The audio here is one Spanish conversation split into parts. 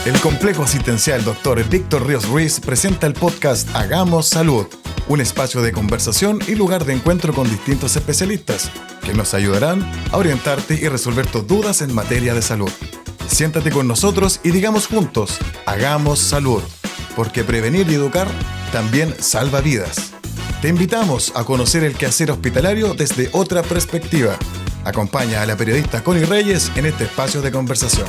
El Complejo Asistencial Dr. Víctor Ríos Ruiz presenta el podcast Hagamos Salud, un espacio de conversación y lugar de encuentro con distintos especialistas que nos ayudarán a orientarte y resolver tus dudas en materia de salud. Siéntate con nosotros y digamos juntos, Hagamos Salud, porque prevenir y educar también salva vidas. Te invitamos a conocer el quehacer hospitalario desde otra perspectiva. Acompaña a la periodista Connie Reyes en este espacio de conversación.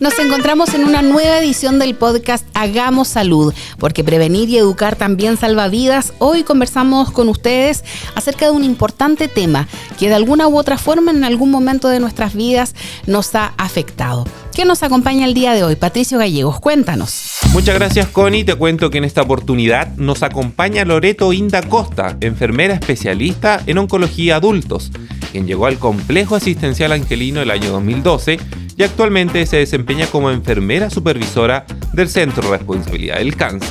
Nos encontramos en una nueva edición del podcast Hagamos Salud, porque prevenir y educar también salva vidas. Hoy conversamos con ustedes acerca de un importante tema que de alguna u otra forma en algún momento de nuestras vidas nos ha afectado. ¿Quién nos acompaña el día de hoy? Patricio Gallegos, cuéntanos. Muchas gracias, Connie. Te cuento que en esta oportunidad nos acompaña Loreto Inda Costa, enfermera especialista en oncología adultos, quien llegó al Complejo Asistencial Angelino el año 2012 y actualmente se desempeña como enfermera supervisora del Centro de Responsabilidad del Cáncer.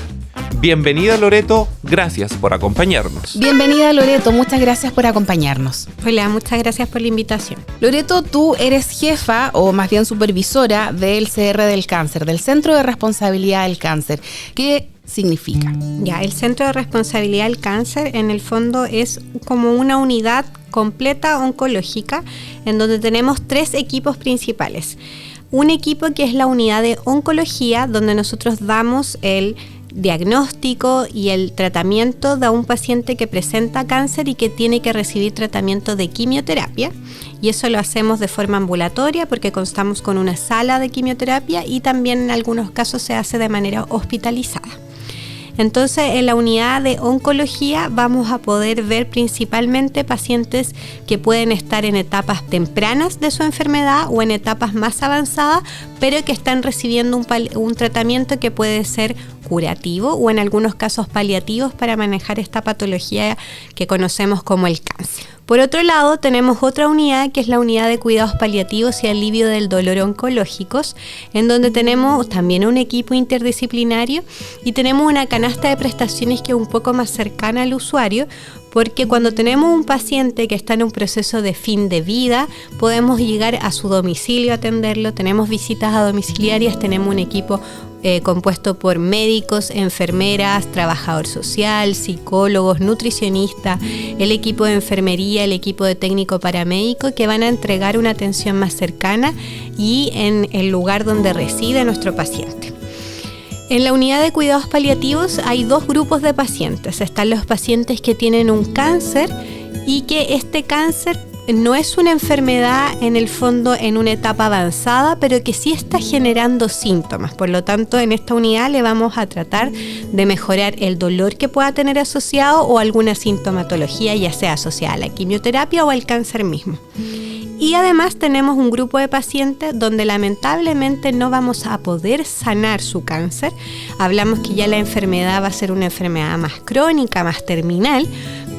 Bienvenida, Loreto, gracias por acompañarnos. Bienvenida, Loreto, muchas gracias por acompañarnos. Hola, muchas gracias por la invitación. Loreto, tú eres jefa o más bien supervisora del CR del Cáncer, del Centro de Responsabilidad del Cáncer. ¿Qué significa? Ya, el Centro de Responsabilidad del Cáncer en el fondo es como una unidad completa oncológica en donde tenemos 3 equipos principales. Un equipo que es la unidad de oncología, donde nosotros damos el diagnóstico y el tratamiento de un paciente que presenta cáncer y que tiene que recibir tratamiento de quimioterapia, y eso lo hacemos de forma ambulatoria porque contamos con una sala de quimioterapia y también en algunos casos se hace de manera hospitalizada. Entonces, en la unidad de oncología vamos a poder ver principalmente pacientes que pueden estar en etapas tempranas de su enfermedad o en etapas más avanzadas, pero que están recibiendo un tratamiento que puede ser curativo o en algunos casos paliativos para manejar esta patología que conocemos como el cáncer. Por otro lado, tenemos otra unidad que es la unidad de cuidados paliativos y alivio del dolor oncológicos, en donde tenemos también un equipo interdisciplinario y tenemos una canasta de prestaciones que es un poco más cercana al usuario, porque cuando tenemos un paciente que está en un proceso de fin de vida, podemos llegar a su domicilio a atenderlo, tenemos visitas a domiciliarias, tenemos un equipo compuesto por médicos, enfermeras, trabajador social, psicólogos, nutricionistas, el equipo de enfermería, el equipo de técnico paramédico que van a entregar una atención más cercana y en el lugar donde reside nuestro paciente. En la unidad de cuidados paliativos hay 2 grupos de pacientes. Están los pacientes que tienen un cáncer y que este cáncer no es una enfermedad en el fondo en una etapa avanzada, pero que sí está generando síntomas. Por lo tanto, en esta unidad le vamos a tratar de mejorar el dolor que pueda tener asociado o alguna sintomatología, ya sea asociada a la quimioterapia o al cáncer mismo. Y además tenemos un grupo de pacientes donde lamentablemente no vamos a poder sanar su cáncer. Hablamos que ya la enfermedad va a ser una enfermedad más crónica, más terminal,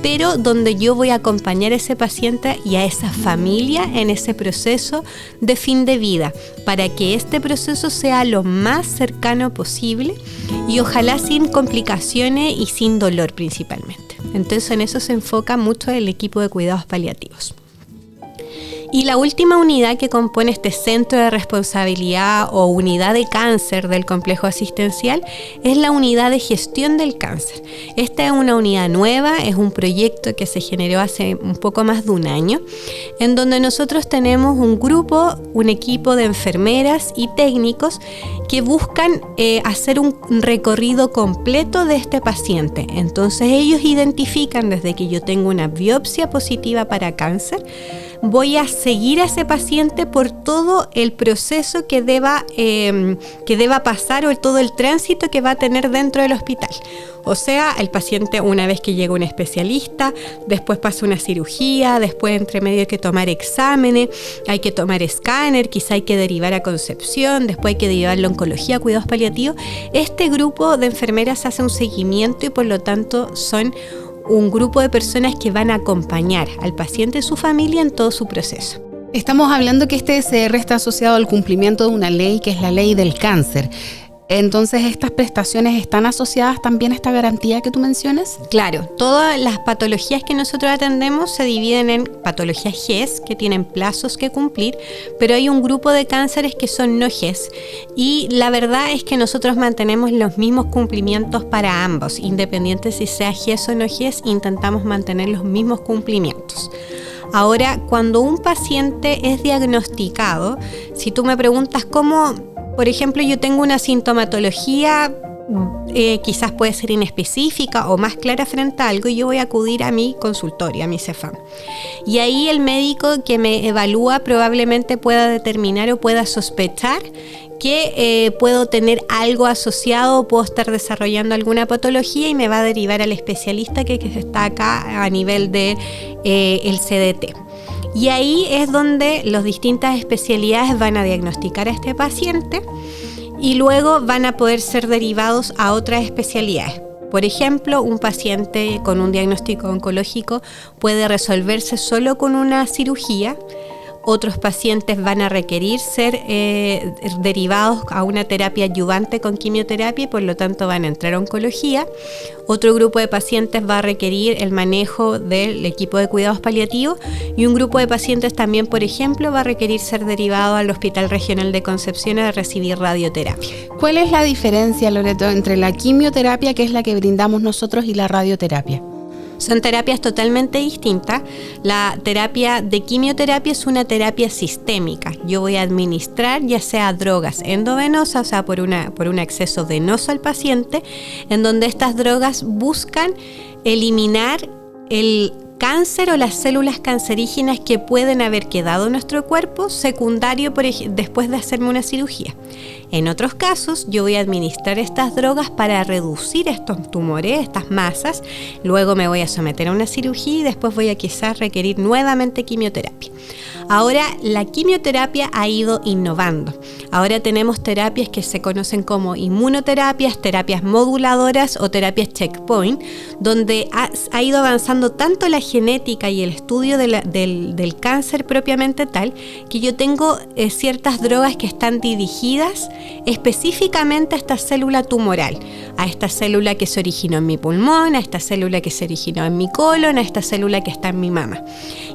pero donde yo voy a acompañar a ese paciente y a esa familia en ese proceso de fin de vida, para que este proceso sea lo más cercano posible y ojalá sin complicaciones y sin dolor principalmente. Entonces en eso se enfoca mucho el equipo de cuidados paliativos. Y la última unidad que compone este centro de responsabilidad o unidad de cáncer del complejo asistencial es la unidad de gestión del cáncer. Esta es una unidad nueva, es un proyecto que se generó hace un poco más de un año, en donde nosotros tenemos un grupo, un equipo de enfermeras y técnicos que buscan hacer un recorrido completo de este paciente. Entonces ellos identifican desde que yo tengo una biopsia positiva para cáncer, voy a seguir a ese paciente por todo el proceso que deba pasar o todo el tránsito que va a tener dentro del hospital. O sea, el paciente una vez que llega un especialista, después pasa una cirugía, después entre medio hay que tomar exámenes, hay que tomar escáner, quizá hay que derivar a Concepción, después hay que derivarlo a oncología, cuidados paliativos. Este grupo de enfermeras hace un seguimiento y por lo tanto son un grupo de personas que van a acompañar al paciente y su familia en todo su proceso. Estamos hablando que este CR está asociado al cumplimiento de una ley que es la ley del cáncer. Entonces, ¿estas prestaciones están asociadas también a esta garantía que tú mencionas? Claro, todas las patologías que nosotros atendemos se dividen en patologías GES, que tienen plazos que cumplir, pero hay un grupo de cánceres que son no GES, y la verdad es que nosotros mantenemos los mismos cumplimientos para ambos, independiente si sea GES o no GES, intentamos mantener los mismos cumplimientos. Ahora, cuando un paciente es diagnosticado, si tú me preguntas cómo, por ejemplo, yo tengo una sintomatología, quizás puede ser inespecífica o más clara frente a algo, y yo voy a acudir a mi consultorio, a mi CEFAM. Y ahí el médico que me evalúa probablemente pueda determinar o pueda sospechar que puedo tener algo asociado, puedo estar desarrollando alguna patología y me va a derivar al especialista que está acá a nivel de el CDT. Y ahí es donde las distintas especialidades van a diagnosticar a este paciente y luego van a poder ser derivados a otras especialidades. Por ejemplo, un paciente con un diagnóstico oncológico puede resolverse solo con una cirugía. Otros pacientes van a requerir ser derivados a una terapia adyuvante con quimioterapia y por lo tanto van a entrar a oncología. Otro grupo de pacientes va a requerir el manejo del equipo de cuidados paliativos y un grupo de pacientes también, por ejemplo, va a requerir ser derivado al Hospital Regional de Concepción a recibir radioterapia. ¿Cuál es la diferencia, Loreto, entre la quimioterapia, que es la que brindamos nosotros, y la radioterapia? Son terapias totalmente distintas. La terapia de quimioterapia es una terapia sistémica. Yo voy a administrar ya sea drogas endovenosas, o sea, por un acceso venoso al paciente, en donde estas drogas buscan eliminar el cáncer o las células cancerígenas que pueden haber quedado en nuestro cuerpo secundario después de hacerme una cirugía. En otros casos, yo voy a administrar estas drogas para reducir estos tumores, estas masas, luego me voy a someter a una cirugía y después voy a quizás requerir nuevamente quimioterapia. Ahora, la quimioterapia ha ido innovando. Ahora tenemos terapias que se conocen como inmunoterapias, terapias moduladoras o terapias checkpoint, donde ha ido avanzando tanto la genética y el estudio del cáncer propiamente tal, que yo tengo ciertas drogas que están dirigidas específicamente a esta célula tumoral, a esta célula que se originó en mi pulmón, a esta célula que se originó en mi colon, a esta célula que está en mi mama.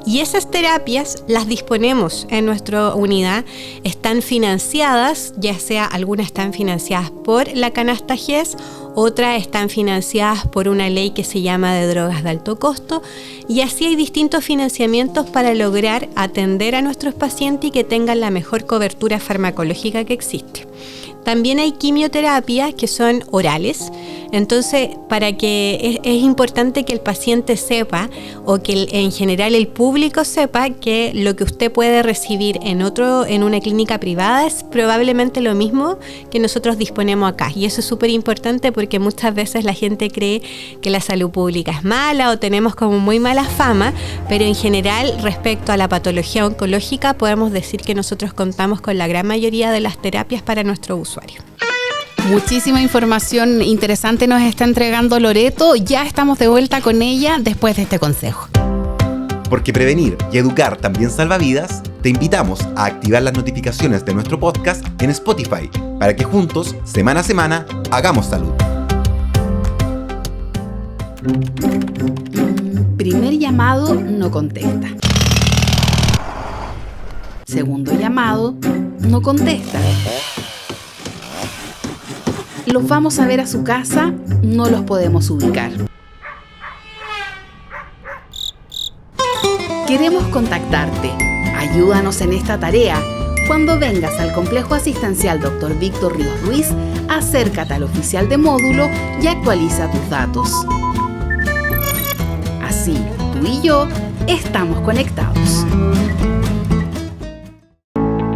Y esas terapias las disponemos en nuestra unidad, están financiadas, ya sea algunas están financiadas por la canasta GES, otras están financiadas por una ley que se llama de drogas de alto costo, y así hay distintos financiamientos para lograr atender a nuestros pacientes y que tengan la mejor cobertura farmacológica que existe. También hay quimioterapias que son orales, entonces es importante que el paciente sepa o que en general el público sepa que lo que usted puede recibir en una clínica privada es probablemente lo mismo que nosotros disponemos acá, y eso es súper importante porque muchas veces la gente cree que la salud pública es mala o tenemos como muy mala fama, pero en general respecto a la patología oncológica podemos decir que nosotros contamos con la gran mayoría de las terapias para nuestro usuario. Muchísima información interesante nos está entregando Loreto. Ya estamos de vuelta con ella después de este consejo. Porque prevenir y educar también salva vidas, te invitamos a activar las notificaciones de nuestro podcast en Spotify para que juntos, semana a semana, hagamos salud. Primer llamado, no contesta. Segundo llamado, no contesta. Los vamos a ver a su casa, no los podemos ubicar. Queremos contactarte. Ayúdanos en esta tarea. Cuando vengas al Complejo Asistencial Dr. Víctor Ríos Ruiz, acércate al oficial de módulo y actualiza tus datos. Así, tú y yo estamos conectados.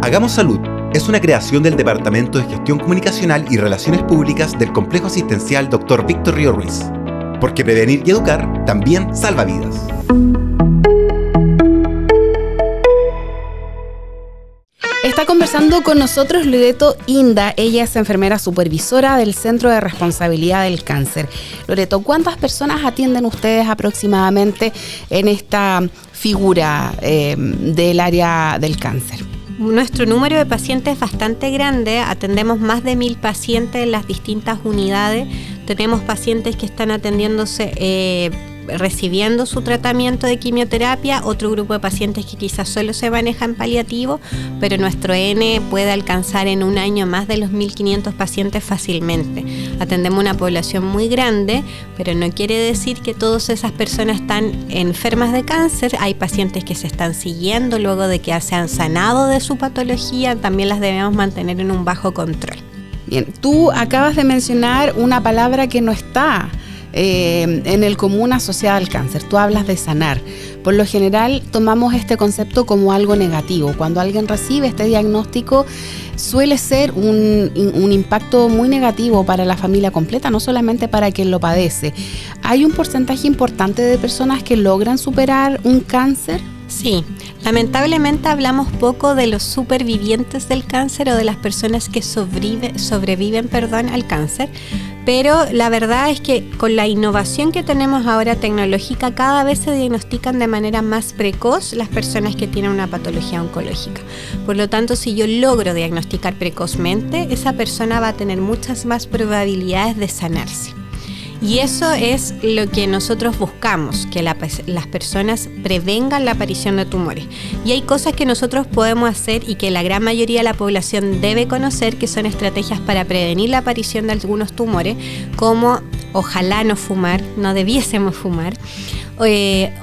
Hagamos Salud es una creación del Departamento de Gestión Comunicacional y Relaciones Públicas del Complejo Asistencial Dr. Víctor Ríos Ruiz. Porque prevenir y educar también salva vidas. Está conversando con nosotros Loreto Inda. Ella es enfermera supervisora del Centro de Responsabilidad del Cáncer. Loreto, ¿cuántas personas atienden ustedes aproximadamente en esta figura del área del cáncer? Nuestro número de pacientes es bastante grande, atendemos más de 1.000 pacientes en las distintas unidades. Tenemos pacientes que están atendiéndose, recibiendo su tratamiento de quimioterapia, otro grupo de pacientes que quizás solo se maneja en paliativo, pero nuestro N puede alcanzar en un año más de los 1.500 pacientes fácilmente. Atendemos una población muy grande, pero no quiere decir que todas esas personas están enfermas de cáncer. Hay pacientes que se están siguiendo luego de que se han sanado de su patología, también las debemos mantener en un bajo control. Bien, tú acabas de mencionar una palabra que no está en el común asociada al cáncer. Tú hablas de sanar. Por lo general tomamos este concepto como algo negativo. Cuando alguien recibe este diagnóstico suele ser un impacto muy negativo para la familia completa, no solamente para quien lo padece. ¿Hay un porcentaje importante de personas que logran superar un cáncer? Sí, lamentablemente hablamos poco de los supervivientes del cáncer o de las personas que sobreviven al cáncer, pero la verdad es que con la innovación que tenemos ahora tecnológica, cada vez se diagnostican de manera más precoz las personas que tienen una patología oncológica. Por lo tanto, si yo logro diagnosticar precozmente, esa persona va a tener muchas más probabilidades de sanarse. Y eso es lo que nosotros buscamos, que las personas prevengan la aparición de tumores. Y hay cosas que nosotros podemos hacer y que la gran mayoría de la población debe conocer, que son estrategias para prevenir la aparición de algunos tumores, como ojalá no fumar, no debiésemos fumar.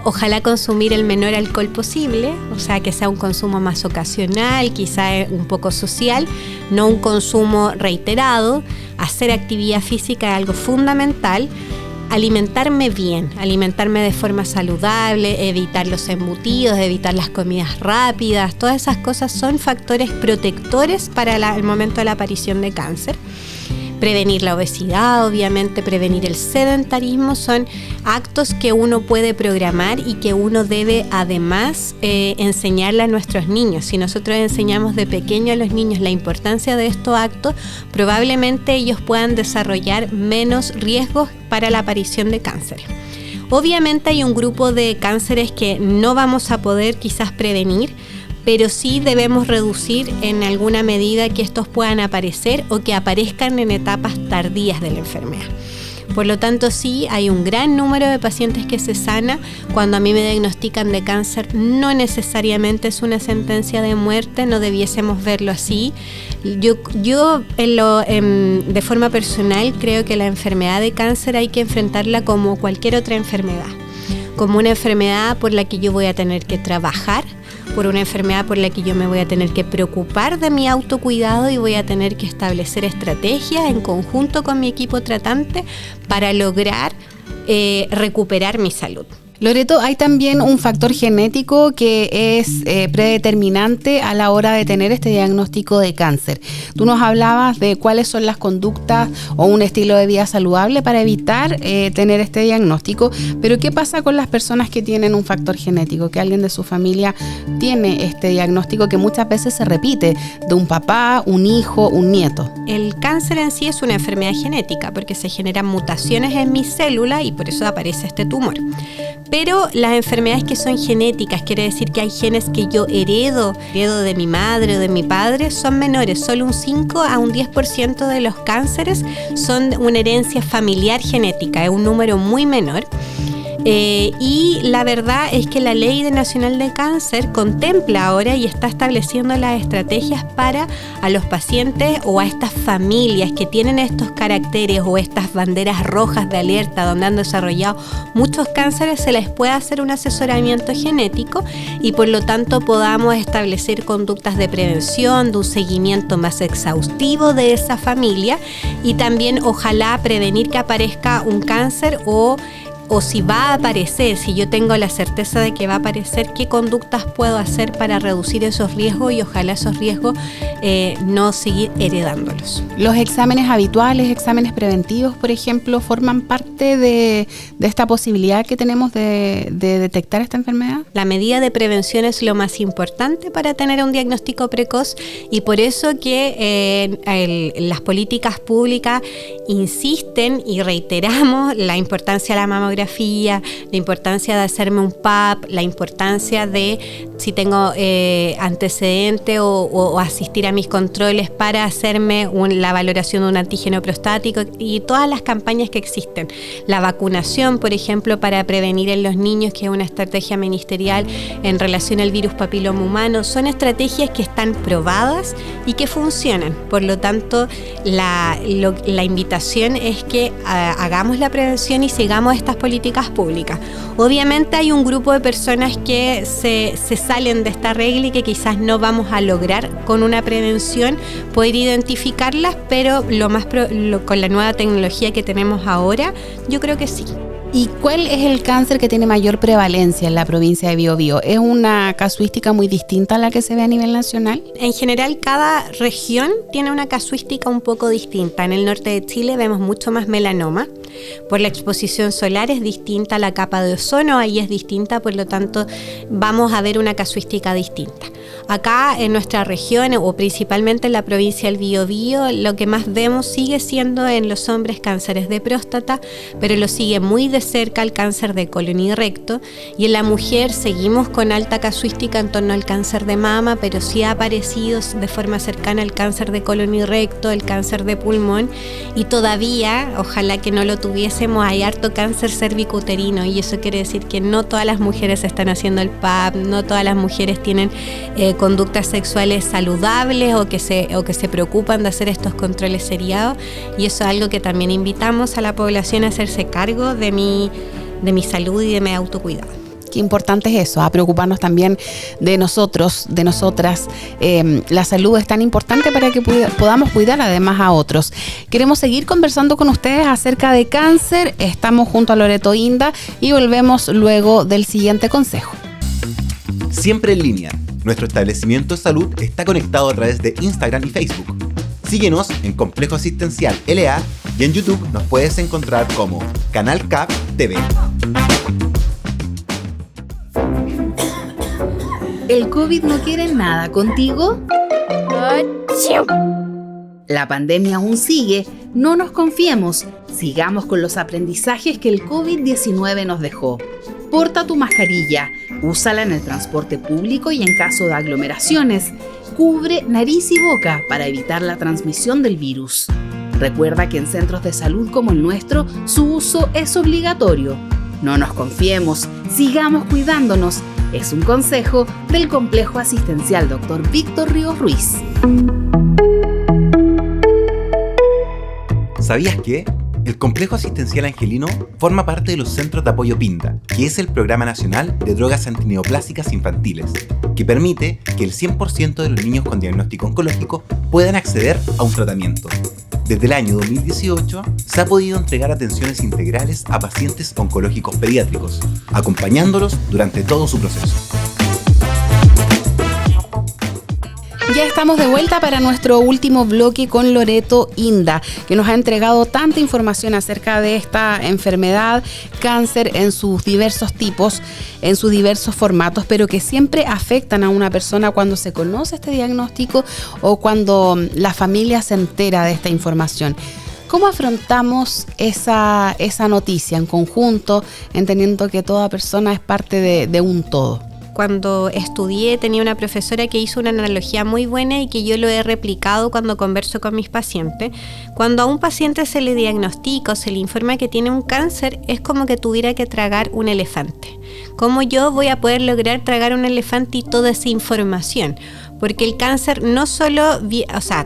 Ojalá consumir el menor alcohol posible, o sea, que sea un consumo más ocasional, quizá un poco social, no un consumo reiterado. Hacer actividad física es algo fundamental. Alimentarme bien, alimentarme de forma saludable, evitar los embutidos, evitar las comidas rápidas, todas esas cosas son factores protectores para el momento de la aparición de cáncer. Prevenir la obesidad, obviamente, prevenir el sedentarismo, son actos que uno puede programar y que uno debe además enseñarle a nuestros niños. Si nosotros enseñamos de pequeño a los niños la importancia de estos actos, probablemente ellos puedan desarrollar menos riesgos para la aparición de cáncer. Obviamente hay un grupo de cánceres que no vamos a poder quizás prevenir, pero sí debemos reducir en alguna medida que estos puedan aparecer o que aparezcan en etapas tardías de la enfermedad. Por lo tanto, sí, hay un gran número de pacientes que se sana. Cuando a mí me diagnostican de cáncer, no necesariamente es una sentencia de muerte, no debiésemos verlo así. Yo de forma personal creo que la enfermedad de cáncer hay que enfrentarla como cualquier otra enfermedad, como una enfermedad por la que yo voy a tener que trabajar, por una enfermedad por la que yo me voy a tener que preocupar de mi autocuidado y voy a tener que establecer estrategias en conjunto con mi equipo tratante para lograr recuperar mi salud. Loreto, hay también un factor genético que es predeterminante a la hora de tener este diagnóstico de cáncer. Tú nos hablabas de cuáles son las conductas o un estilo de vida saludable para evitar tener este diagnóstico, pero ¿qué pasa con las personas que tienen un factor genético, que alguien de su familia tiene este diagnóstico que muchas veces se repite de un papá, un hijo, un nieto? El cáncer en sí es una enfermedad genética porque se generan mutaciones en mi célula y por eso aparece este tumor. Pero las enfermedades que son genéticas, quiere decir que hay genes que yo heredo de mi madre o de mi padre, son menores. Solo un 5 a un 10% de los cánceres son una herencia familiar genética, es un número muy menor. Y la verdad es que la Ley Nacional de Cáncer contempla ahora y está estableciendo las estrategias para a los pacientes o a estas familias que tienen estos caracteres o estas banderas rojas de alerta donde han desarrollado muchos cánceres, se les puede hacer un asesoramiento genético y por lo tanto podamos establecer conductas de prevención, de un seguimiento más exhaustivo de esa familia y también ojalá prevenir que aparezca un cáncer o si va a aparecer, si yo tengo la certeza de que va a aparecer, qué conductas puedo hacer para reducir esos riesgos y ojalá esos riesgos no seguir heredándolos. ¿Los exámenes habituales, exámenes preventivos, por ejemplo, forman parte de esta posibilidad que tenemos de detectar esta enfermedad? La medida de prevención es lo más importante para tener un diagnóstico precoz y por eso que las políticas públicas insisten y reiteramos la importancia de la mamografía, la importancia de hacerme un PAP, la importancia de si tengo antecedente o asistir a mis controles para hacerme la valoración de un antígeno prostático y todas las campañas que existen. La vacunación, por ejemplo, para prevenir en los niños, que es una estrategia ministerial en relación al virus papiloma humano, son estrategias que están probadas y que funcionan. Por lo tanto, la invitación es que hagamos la prevención y sigamos estas políticas públicas. Obviamente hay un grupo de personas que se salen de esta regla y que quizás no vamos a lograr con una prevención poder identificarlas, pero con la nueva tecnología que tenemos ahora, yo creo que sí. ¿Y cuál es el cáncer que tiene mayor prevalencia en la provincia de Biobío? ¿Es una casuística muy distinta a la que se ve a nivel nacional? En general, cada región tiene una casuística un poco distinta. En el norte de Chile vemos mucho más melanoma. Por la exposición solar es distinta, la capa de ozono ahí es distinta, por lo tanto vamos a ver una casuística distinta. Acá en nuestra región, o principalmente en la provincia del Biobío, lo que más vemos sigue siendo en los hombres cánceres de próstata, pero lo sigue muy de cerca el cáncer de colon y recto, y en la mujer seguimos con alta casuística en torno al cáncer de mama, pero sí ha aparecido de forma cercana el cáncer de colon y recto, el cáncer de pulmón, y todavía, ojalá que no lo tuviésemos, hay harto cáncer cervicouterino, y eso quiere decir que no todas las mujeres están haciendo el PAP, no todas las mujeres tienen conductas sexuales saludables o que se preocupan de hacer estos controles seriados, y eso es algo que también invitamos a la población a hacerse cargo de mi salud y de mi autocuidado. Qué importante es eso, a preocuparnos también de nosotros, de nosotras. La salud es tan importante para que podamos cuidar además a otros. Queremos seguir conversando con ustedes acerca de cáncer. Estamos junto a Loreto Inda y volvemos luego del siguiente consejo. Siempre en línea. Nuestro establecimiento de salud está conectado a través de Instagram y Facebook. Síguenos en Complejo Asistencial LA y en YouTube nos puedes encontrar como Canal CAP TV. ¿El COVID no quiere nada contigo? La pandemia aún sigue, no nos confiemos, sigamos con los aprendizajes que el COVID-19 nos dejó. Porta tu mascarilla, úsala en el transporte público y en caso de aglomeraciones. Cubre nariz y boca para evitar la transmisión del virus. Recuerda que en centros de salud como el nuestro, su uso es obligatorio. No nos confiemos, sigamos cuidándonos. Es un consejo del Complejo Asistencial Dr. Víctor Ríos Ruiz. ¿Sabías que? El Complejo Asistencial Angelino forma parte de los Centros de Apoyo PINDA, que es el Programa Nacional de Drogas Antineoplásicas Infantiles, que permite que el 100% de los niños con diagnóstico oncológico puedan acceder a un tratamiento. Desde el año 2018 se ha podido entregar atenciones integrales a pacientes oncológicos pediátricos, acompañándolos durante todo su proceso. Ya estamos de vuelta para nuestro último bloque con Loreto Inda, que nos ha entregado tanta información acerca de esta enfermedad, cáncer en sus diversos tipos, en sus diversos formatos, pero que siempre afectan a una persona cuando se conoce este diagnóstico o cuando la familia se entera de esta información. ¿Cómo afrontamos esa noticia en conjunto, entendiendo que toda persona es parte de un todo? Cuando estudié tenía una profesora que hizo una analogía muy buena y que yo lo he replicado cuando converso con mis pacientes. Cuando a un paciente se le diagnostica o se le informa que tiene un cáncer, es como que tuviera que tragar un elefante. ¿Cómo yo voy a poder lograr tragar un elefante y toda esa información? Porque el cáncer no solo,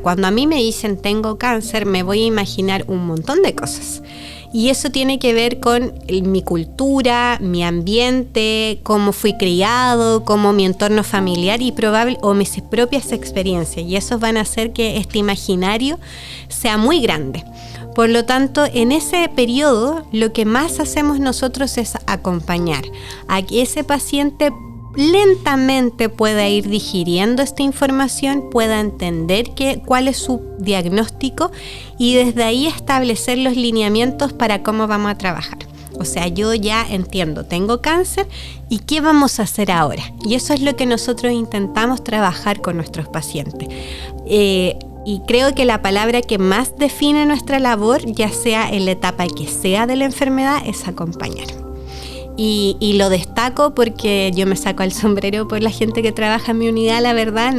cuando a mí me dicen tengo cáncer, me voy a imaginar un montón de cosas. Y eso tiene que ver con mi cultura, mi ambiente, cómo fui criado, cómo mi entorno familiar o mis propias experiencias. Y esos van a hacer que este imaginario sea muy grande. Por lo tanto, en ese periodo, lo que más hacemos nosotros es acompañar a que ese paciente lentamente pueda ir digiriendo esta información, pueda entender cuál es su diagnóstico y desde ahí establecer los lineamientos para cómo vamos a trabajar. O sea, yo ya entiendo, tengo cáncer y ¿qué vamos a hacer ahora? Y eso es lo que nosotros intentamos trabajar con nuestros pacientes. Y creo que la palabra que más define nuestra labor, ya sea en la etapa que sea de la enfermedad, es acompañar. Y lo destaco porque yo me saco el sombrero por la gente que trabaja en mi unidad, la verdad,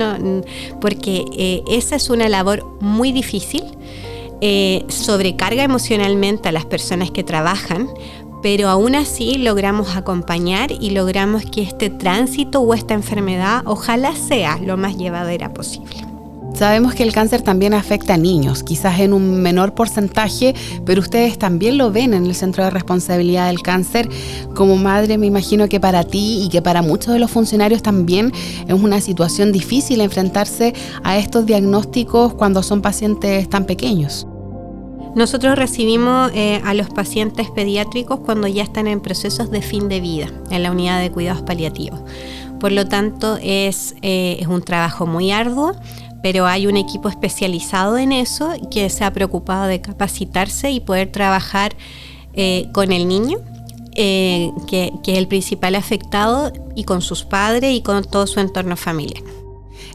porque esa es una labor muy difícil, sobrecarga emocionalmente a las personas que trabajan, pero aún así logramos acompañar y logramos que este tránsito o esta enfermedad ojalá sea lo más llevadera posible. Sabemos que el cáncer también afecta a niños, quizás en un menor porcentaje, pero ustedes también lo ven en el Centro de Responsabilidad del Cáncer. Como madre, me imagino que para ti y que para muchos de los funcionarios también es una situación difícil enfrentarse a estos diagnósticos cuando son pacientes tan pequeños. Nosotros recibimos a los pacientes pediátricos cuando ya están en procesos de fin de vida en la unidad de cuidados paliativos. Por lo tanto, es un trabajo muy arduo, pero hay un equipo especializado en eso que se ha preocupado de capacitarse y poder trabajar con el niño, que es el principal afectado, y con sus padres y con todo su entorno familiar.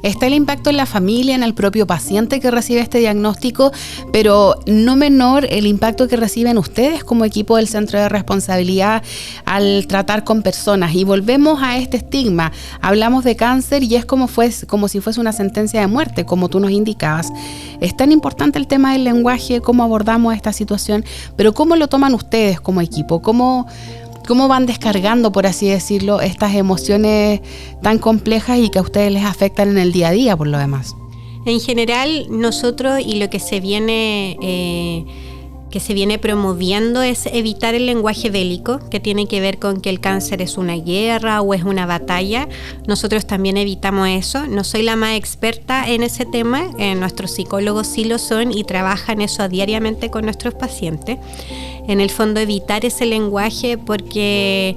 Está el impacto en la familia, en el propio paciente que recibe este diagnóstico, pero no menor el impacto que reciben ustedes como equipo del Centro de Responsabilidad al tratar con personas. Y volvemos a este estigma. Hablamos de cáncer y es como si fuese una sentencia de muerte, como tú nos indicabas. Es tan importante el tema del lenguaje, cómo abordamos esta situación, pero ¿cómo lo toman ustedes como equipo? ¿Cómo van descargando, por así decirlo, estas emociones tan complejas y que a ustedes les afectan en el día a día por lo demás? En general, nosotros y lo que se viene promoviendo es evitar el lenguaje bélico, que tiene que ver con que el cáncer es una guerra o es una batalla. Nosotros también evitamos eso. No soy la más experta en ese tema, nuestros psicólogos sí lo son y trabajan eso diariamente con nuestros pacientes. En el fondo, evitar ese lenguaje porque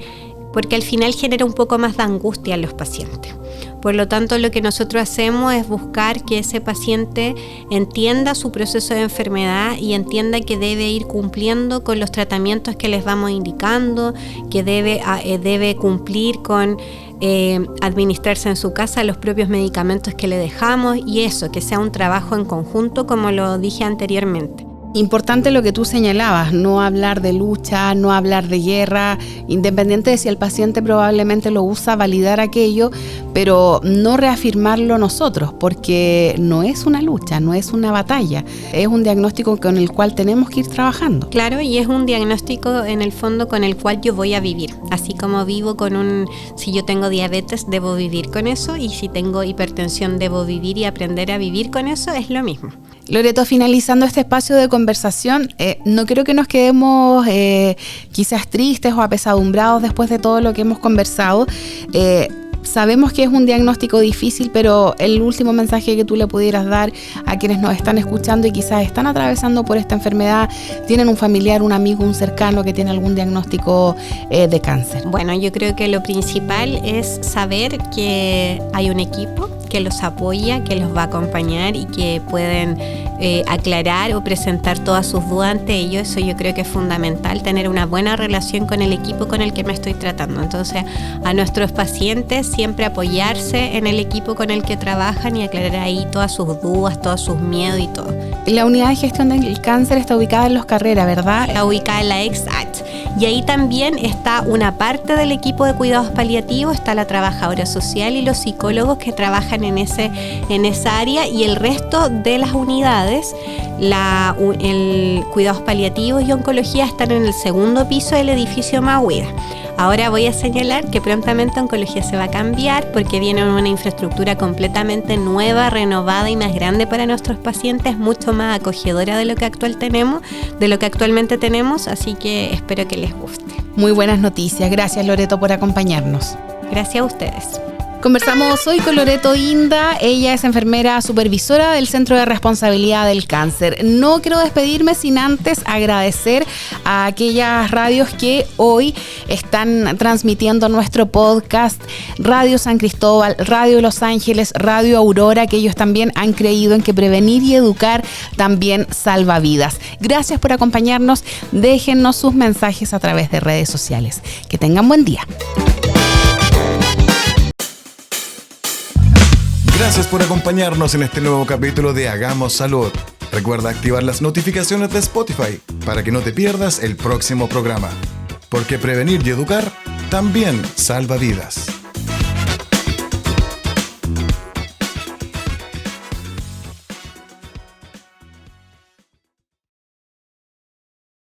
al final genera un poco más de angustia en los pacientes. Por lo tanto, lo que nosotros hacemos es buscar que ese paciente entienda su proceso de enfermedad y entienda que debe ir cumpliendo con los tratamientos que les vamos indicando, que debe cumplir con administrarse en su casa los propios medicamentos que le dejamos, y eso, que sea un trabajo en conjunto, como lo dije anteriormente. Importante lo que tú señalabas, no hablar de lucha, no hablar de guerra, independiente de si el paciente probablemente lo usa, validar aquello, pero no reafirmarlo nosotros, porque no es una lucha, no es una batalla, es un diagnóstico con el cual tenemos que ir trabajando. Claro, y es un diagnóstico en el fondo con el cual yo voy a vivir, así como vivo si yo tengo diabetes, debo vivir con eso, y si tengo hipertensión, debo vivir y aprender a vivir con eso, es lo mismo. Loreto, finalizando este espacio de conversación, no creo que nos quedemos quizás tristes o apesadumbrados después de todo lo que hemos conversado. Sabemos que es un diagnóstico difícil, pero el último mensaje que tú le pudieras dar a quienes nos están escuchando y quizás están atravesando por esta enfermedad, tienen un familiar, un amigo, un cercano que tiene algún diagnóstico de cáncer. Bueno, yo creo que lo principal es saber que hay un equipo que los apoya, que los va a acompañar y que pueden aclarar o presentar todas sus dudas ante ellos. Eso yo creo que es fundamental, tener una buena relación con el equipo con el que me estoy tratando. Entonces, a nuestros pacientes siempre apoyarse en el equipo con el que trabajan y aclarar ahí todas sus dudas, todos sus miedos y todo. La unidad de gestión del cáncer está ubicada en Los Carreras, ¿verdad? Está ubicada en la Exact. Y ahí también está una parte del equipo de cuidados paliativos, está la trabajadora social y los psicólogos que trabajan en esa área, y el resto de las unidades, el cuidados paliativos y oncología, están en el segundo piso del edificio Mahuida. Ahora voy a señalar que prontamente oncología se va a cambiar porque viene una infraestructura completamente nueva, renovada y más grande para nuestros pacientes, mucho más acogedora de lo que actualmente tenemos, así que espero que les guste. Muy buenas noticias. Gracias, Loreto, por acompañarnos. Gracias a ustedes. Conversamos hoy con Loreto Inda. Ella es enfermera supervisora del Centro de Responsabilidad del Cáncer. No quiero despedirme sin antes agradecer a aquellas radios que hoy están transmitiendo nuestro podcast: Radio San Cristóbal, Radio Los Ángeles, Radio Aurora, que ellos también han creído en que prevenir y educar también salva vidas. Gracias por acompañarnos. Déjennos sus mensajes a través de redes sociales. Que tengan buen día. Gracias por acompañarnos en este nuevo capítulo de Hagamos Salud. Recuerda activar las notificaciones de Spotify para que no te pierdas el próximo programa. Porque prevenir y educar también salva vidas.